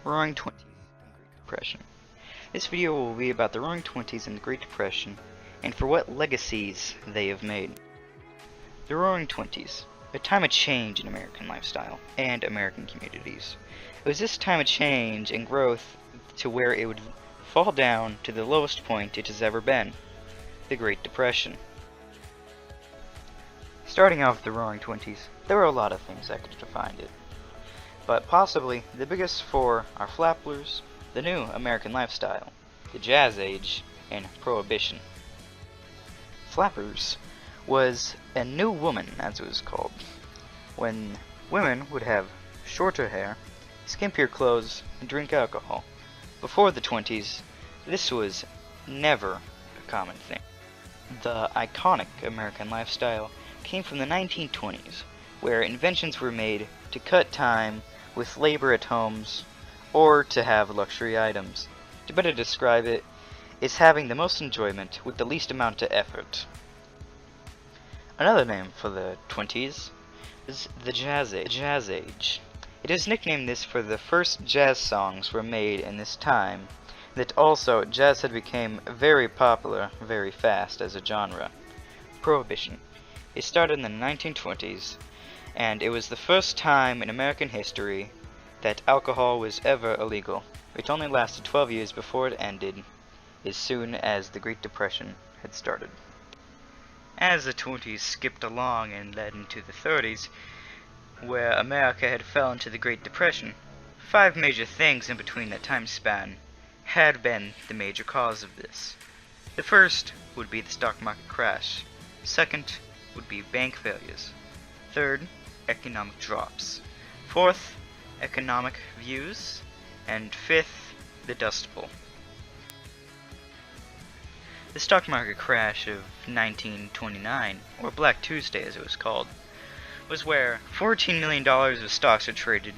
Roaring Twenties and Great Depression. This video will be about the Roaring Twenties and the Great Depression, and for what legacies they have made. The Roaring Twenties, a time of change in American lifestyle and American communities. It was this time of change and growth to where it would fall down to the lowest point it has ever been, the Great Depression. Starting off with the Roaring Twenties, there were a lot of things that could have defined it. But possibly the biggest four are flappers, the new American lifestyle, the Jazz Age, and Prohibition. Flappers was a new woman, as it was called, when women would have shorter hair, skimpier clothes, and drink alcohol. Before the 20s, this was never a common thing. The iconic American lifestyle came from the 1920s, where inventions were made to cut time with labor at homes, or to have luxury items. To better describe it, it's having the most enjoyment with the least amount of effort. Another name for the 20s is the Jazz Age. It is nicknamed this for the first jazz songs were made in this time, that also jazz had become very popular very fast as a genre. Prohibition. It started in the 1920s, and it was the first time in American history that alcohol was ever illegal. It only lasted 12 years before it ended, as soon as the Great Depression had started. As the 20s skipped along and led into the 30s, where America had fell into the Great Depression, 5 major things in between that time span had been the major cause of this. The first would be the stock market crash. Second would be bank failures. Third, economic drops. Fourth, economic views. And fifth, the Dust Bowl. The stock market crash of 1929, or Black Tuesday as it was called, was where $14 million of stocks were traded,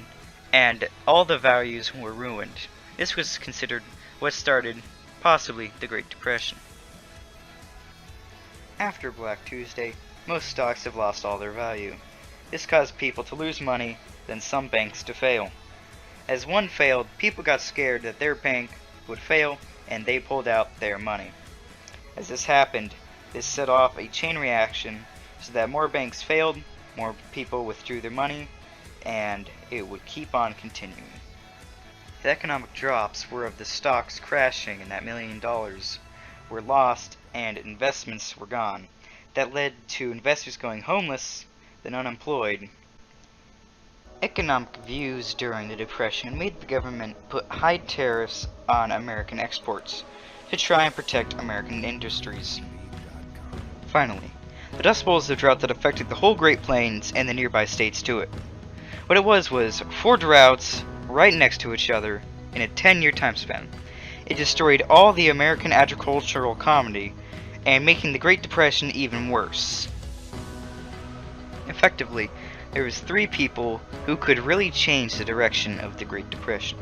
and all the values were ruined. This was considered what started, possibly, the Great Depression. After Black Tuesday, most stocks have lost all their value. This caused people to lose money, then some banks to fail. As one failed, people got scared that their bank would fail, and they pulled out their money. As this happened, this set off a chain reaction so that more banks failed, more people withdrew their money, and it would keep on continuing. The economic drops were of the stocks crashing and that $1 million were lost and investments were gone. That led to investors going homeless, then unemployed. Economic views during the Depression made the government put high tariffs on American exports to try and protect American industries. Finally, the Dust Bowl is the drought that affected the whole Great Plains and the nearby states to it. What it was 4 droughts right next to each other in a 10-year time span. It destroyed all the American agricultural economy and making the Great Depression even worse. Effectively, there was 3 people who could really change the direction of the Great Depression: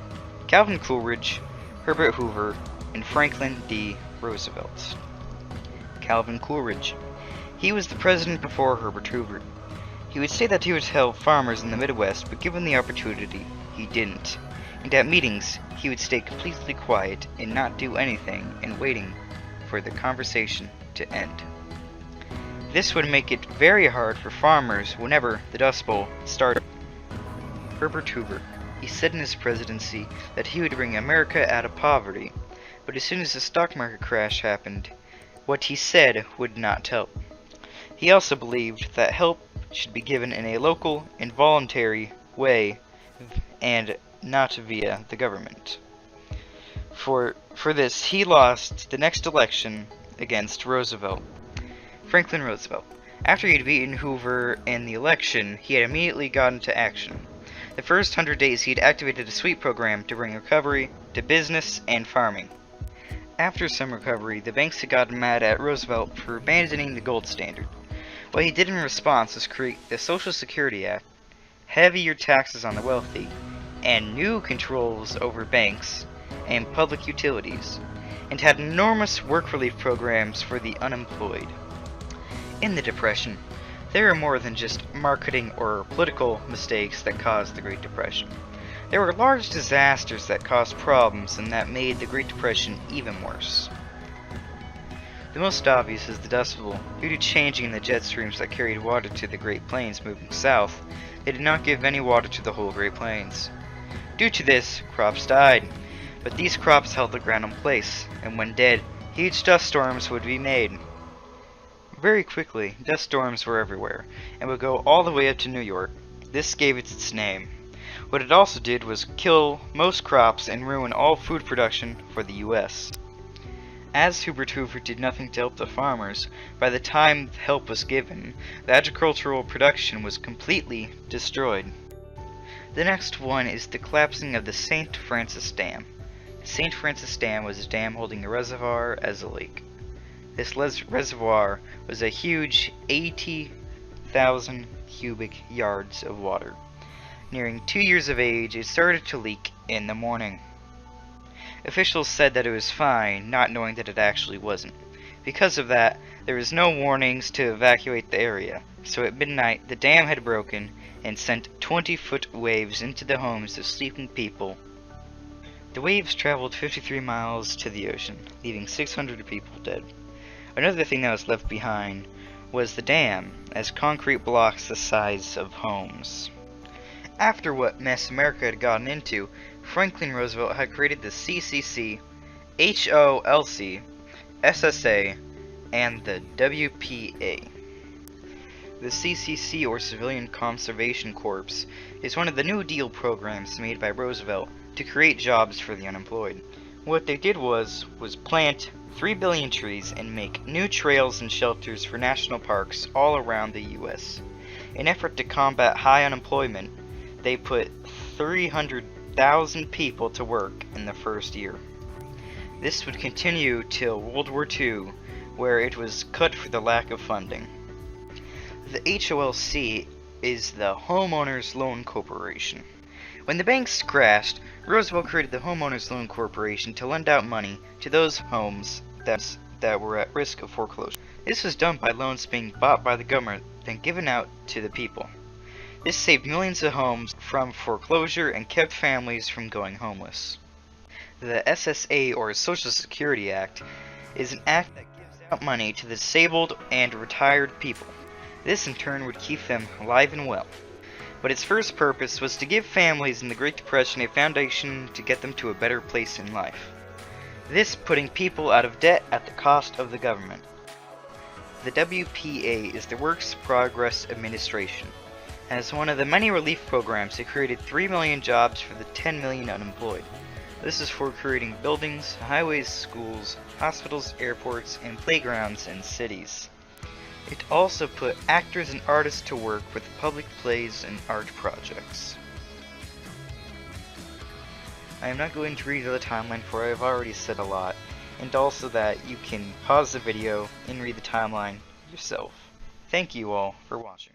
Calvin Coolidge, Herbert Hoover, and Franklin D. Roosevelt. Calvin Coolidge. He was the president before Herbert Hoover. He would say that he would help farmers in the Midwest, but given the opportunity, he didn't. And at meetings, he would stay completely quiet and not do anything and waiting for the conversation to end. This would make it very hard for farmers whenever the Dust Bowl started. Herbert Hoover. He said in his presidency that he would bring America out of poverty, but as soon as the stock market crash happened, what he said would not help. He also believed that help should be given in a local and voluntary way and not via the government. For this, he lost the next election against Roosevelt. Franklin Roosevelt. After he had beaten Hoover in the election, he had immediately got into action. The first 100 days he had activated a sweep program to bring recovery to business and farming. After some recovery, the banks had gotten mad at Roosevelt for abandoning the gold standard. What he did in response was create the Social Security Act, heavier taxes on the wealthy, and new controls over banks and public utilities, and had enormous work relief programs for the unemployed. In the Depression, there are more than just marketing or political mistakes that caused the Great Depression. There were large disasters that caused problems and that made the Great Depression even worse. The most obvious is the Dust Bowl. Due to changing the jet streams that carried water to the Great Plains moving south, they did not give any water to the whole Great Plains. Due to this, crops died, but these crops held the ground in place, and when dead, huge dust storms would be made. Very quickly, dust storms were everywhere, and would go all the way up to New York. This gave it its name. What it also did was kill most crops and ruin all food production for the US. As Herbert Hoover did nothing to help the farmers, by the time help was given, the agricultural production was completely destroyed. The next one is the collapsing of the St. Francis Dam. The St. Francis Dam was a dam holding a reservoir as a lake. This reservoir was a huge 80,000 cubic yards of water. Nearing 2 years of age, it started to leak in the morning. Officials said that it was fine, not knowing that it actually wasn't. Because of that, there was no warnings to evacuate the area, so at midnight the dam had broken and sent 20-foot waves into the homes of sleeping people. The waves traveled 53 miles to the ocean, leaving 600 people dead. Another thing that was left behind was the dam, as concrete blocks the size of homes. After what mess America had gotten into, Franklin Roosevelt had created the CCC, HOLC, SSA, and the WPA. The CCC, or Civilian Conservation Corps, is one of the New Deal programs made by Roosevelt to create jobs for the unemployed. What they did was plant 3 billion trees and make new trails and shelters for national parks all around the US. In an effort to combat high unemployment, they put 300,000 people to work in the first year. This would continue till World War II, where it was cut for the lack of funding. The HOLC is the Homeowners Loan Corporation. When the banks crashed, Roosevelt created the Homeowners Loan Corporation to lend out money to those homes that were at risk of foreclosure. This was done by loans being bought by the government, then given out to the people. This saved millions of homes from foreclosure and kept families from going homeless. The SSA, or Social Security Act, is an act that gives out money to the disabled and retired people. This in turn would keep them alive and well. But its first purpose was to give families in the Great Depression a foundation to get them to a better place in life. This putting people out of debt at the cost of the government. The WPA is the Works Progress Administration. As one of the many relief programs, it created 3 million jobs for the 10 million unemployed. This is for creating buildings, highways, schools, hospitals, airports, and playgrounds in cities. It also put actors and artists to work with public plays and art projects. I am not going to read the timeline, for I have already said a lot, and also that you can pause the video and read the timeline yourself. Thank you all for watching.